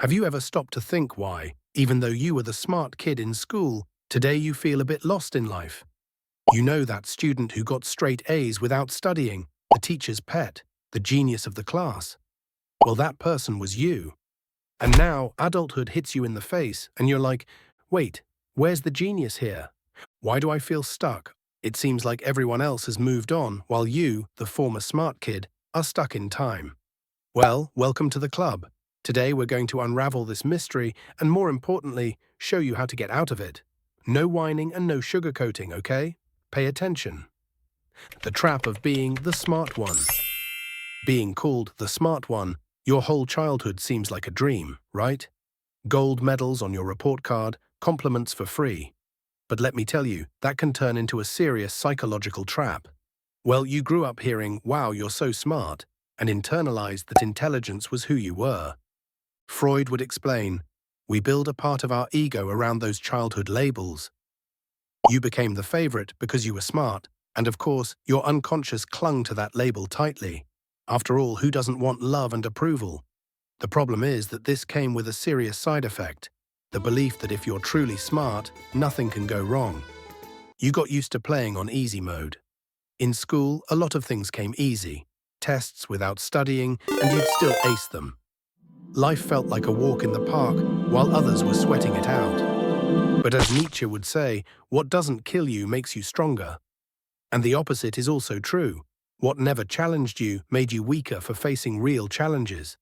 Have you ever stopped to think why, even though you were the smart kid in school, today you feel a bit lost in life? You know that student who got straight A's without studying, the teacher's pet, the genius of the class? Well, that person was you. And now adulthood hits you in the face and you're like, wait, where's the genius here? Why do I feel stuck? It seems like everyone else has moved on while you, the former smart kid, are stuck in time. Well, welcome to the club. Today we're going to unravel this mystery and, more importantly, show you how to get out of it. No whining and no sugarcoating, okay? Pay attention. The trap of being the smart one. Being called the smart one, your whole childhood seems like a dream, right? Gold medals on your report card, compliments for free. But let me tell you, that can turn into a serious psychological trap. Well, you grew up hearing, wow, you're so smart, and internalized that intelligence was who you were. Freud would explain, we build a part of our ego around those childhood labels. You became the favorite because you were smart, and of course, your unconscious clung to that label tightly. After all, who doesn't want love and approval? The problem is that this came with a serious side effect, the belief that if you're truly smart, nothing can go wrong. You got used to playing on easy mode. In school, a lot of things came easy, tests without studying, and you'd still ace them. Life felt like a walk in the park, while others were sweating it out. But as Nietzsche would say, what doesn't kill you makes you stronger. And the opposite is also true. What never challenged you made you weaker for facing real challenges.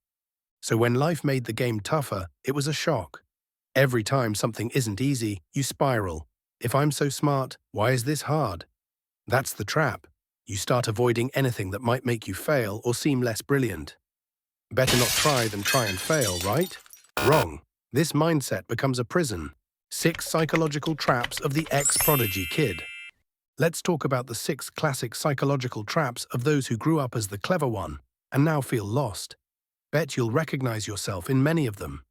So when life made the game tougher, it was a shock. Every time something isn't easy, you spiral. If I'm so smart, why is this hard? That's the trap. You start avoiding anything that might make you fail or seem less brilliant. Better not try than try and fail, right? Wrong. This mindset becomes a prison. 6 psychological traps of the ex-prodigy kid. Let's talk about the 6 classic psychological traps of those who grew up as the clever one and now feel lost. Bet you'll recognize yourself in many of them.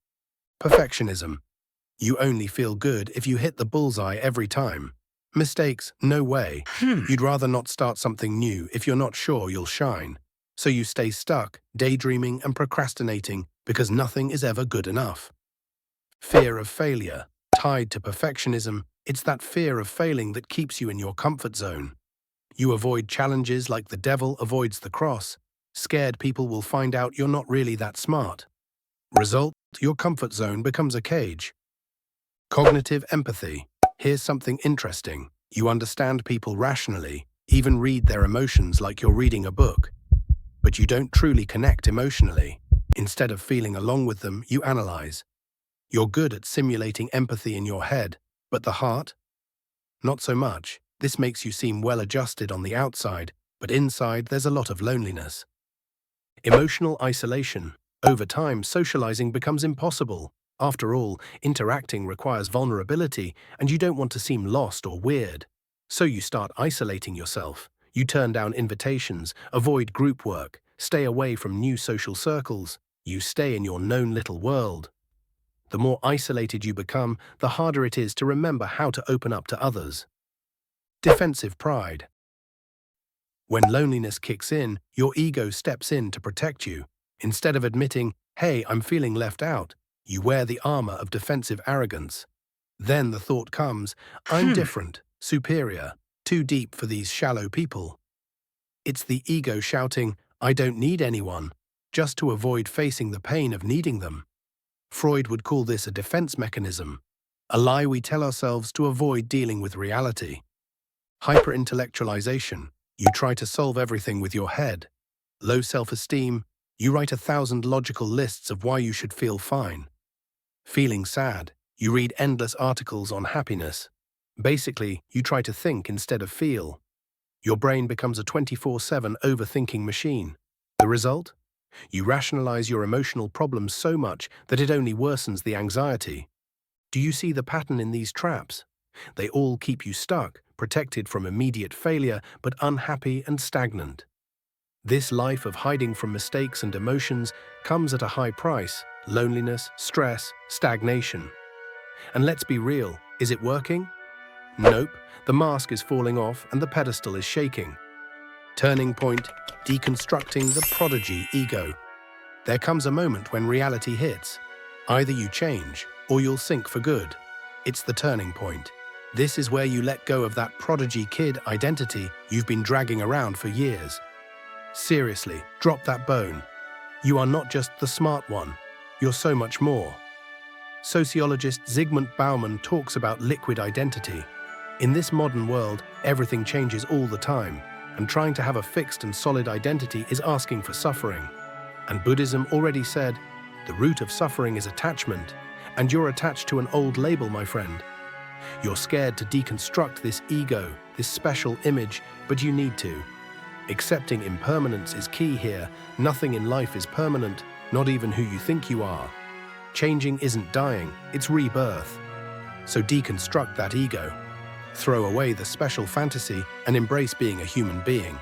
Perfectionism. You only feel good if you hit the bullseye every time. Mistakes, no way. You'd rather not start something new if you're not sure you'll shine. So you stay stuck, daydreaming and procrastinating because nothing is ever good enough. Fear of failure. Tied to perfectionism, it's that fear of failing that keeps you in your comfort zone. You avoid challenges like the devil avoids the cross. Scared people will find out you're not really that smart. Result, your comfort zone becomes a cage. Cognitive empathy. Here's something interesting. You understand people rationally, even read their emotions like you're reading a book. But you don't truly connect emotionally. Instead of feeling along with them, you analyze. You're good at simulating empathy in your head, but the heart? Not so much. This makes you seem well-adjusted on the outside, but inside there's a lot of loneliness. Emotional isolation. Over time, socializing becomes impossible. After all, interacting requires vulnerability, and you don't want to seem lost or weird. So you start isolating yourself. You turn down invitations, avoid group work, stay away from new social circles. You stay in your known little world. The more isolated you become, the harder it is to remember how to open up to others. Defensive pride. When loneliness kicks in, your ego steps in to protect you. Instead of admitting, hey, I'm feeling left out, you wear the armor of defensive arrogance. Then the thought comes, I'm different, superior, too deep for these shallow people. It's the ego shouting, I don't need anyone, just to avoid facing the pain of needing them. Freud would call this a defense mechanism, a lie we tell ourselves to avoid dealing with reality. Hyper-intellectualization. You try to solve everything with your head. Low self-esteem. You write 1,000 logical lists of why you should feel fine. Feeling sad. You read endless articles on happiness. Basically, you try to think instead of feel. Your brain becomes a 24/7 overthinking machine. The result? You rationalize your emotional problems so much that it only worsens the anxiety. Do you see the pattern in these traps? They all keep you stuck, protected from immediate failure, but unhappy and stagnant. This life of hiding from mistakes and emotions comes at a high price: loneliness, stress, stagnation. And let's be real, is it working? Nope, the mask is falling off and the pedestal is shaking. Turning point, deconstructing the prodigy ego. There comes a moment when reality hits. Either you change, or you'll sink for good. It's the turning point. This is where you let go of that prodigy kid identity you've been dragging around for years. Seriously, drop that bone. You are not just the smart one. You're so much more. Sociologist Zygmunt Bauman talks about liquid identity. In this modern world, everything changes all the time, and trying to have a fixed and solid identity is asking for suffering. And Buddhism already said, the root of suffering is attachment, and you're attached to an old label, my friend. You're scared to deconstruct this ego, this special image, but you need to. Accepting impermanence is key here. Nothing in life is permanent, not even who you think you are. Changing isn't dying, it's rebirth. So deconstruct that ego. Throw away the special fantasy and embrace being a human being.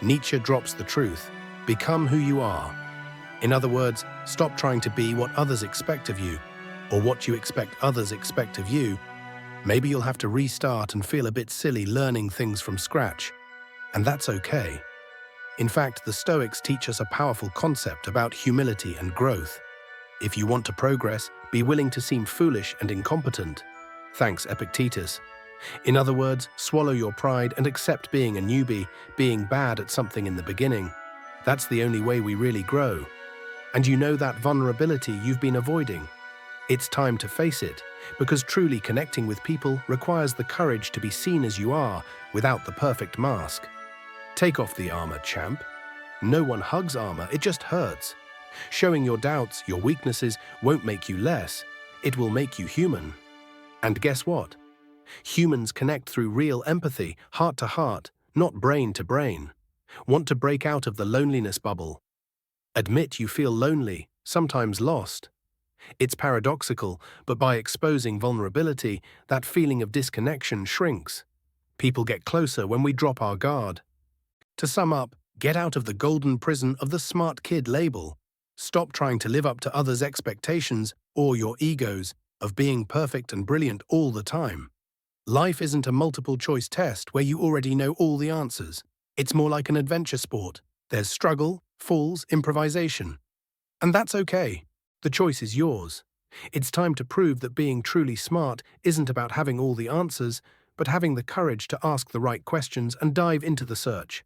Nietzsche drops the truth. Become who you are. In other words, stop trying to be what others expect of you, or what you expect others expect of you. Maybe you'll have to restart and feel a bit silly learning things from scratch. And that's okay. In fact, the Stoics teach us a powerful concept about humility and growth. If you want to progress, be willing to seem foolish and incompetent. Thanks, Epictetus. In other words, swallow your pride and accept being a newbie, being bad at something in the beginning. That's the only way we really grow. And you know that vulnerability you've been avoiding. It's time to face it, because truly connecting with people requires the courage to be seen as you are, without the perfect mask. Take off the armor, champ. No one hugs armor, it just hurts. Showing your doubts, your weaknesses, won't make you less. It will make you human. And guess what? Humans connect through real empathy, heart to heart, not brain to brain. Want to break out of the loneliness bubble? Admit you feel lonely, sometimes lost. It's paradoxical, but by exposing vulnerability, that feeling of disconnection shrinks. People get closer when we drop our guard. To sum up, get out of the golden prison of the smart kid label. Stop trying to live up to others' expectations or your egos of being perfect and brilliant all the time. Life isn't a multiple-choice test where you already know all the answers. It's more like an adventure sport. There's struggle, falls, improvisation. And that's okay. The choice is yours. It's time to prove that being truly smart isn't about having all the answers, but having the courage to ask the right questions and dive into the search.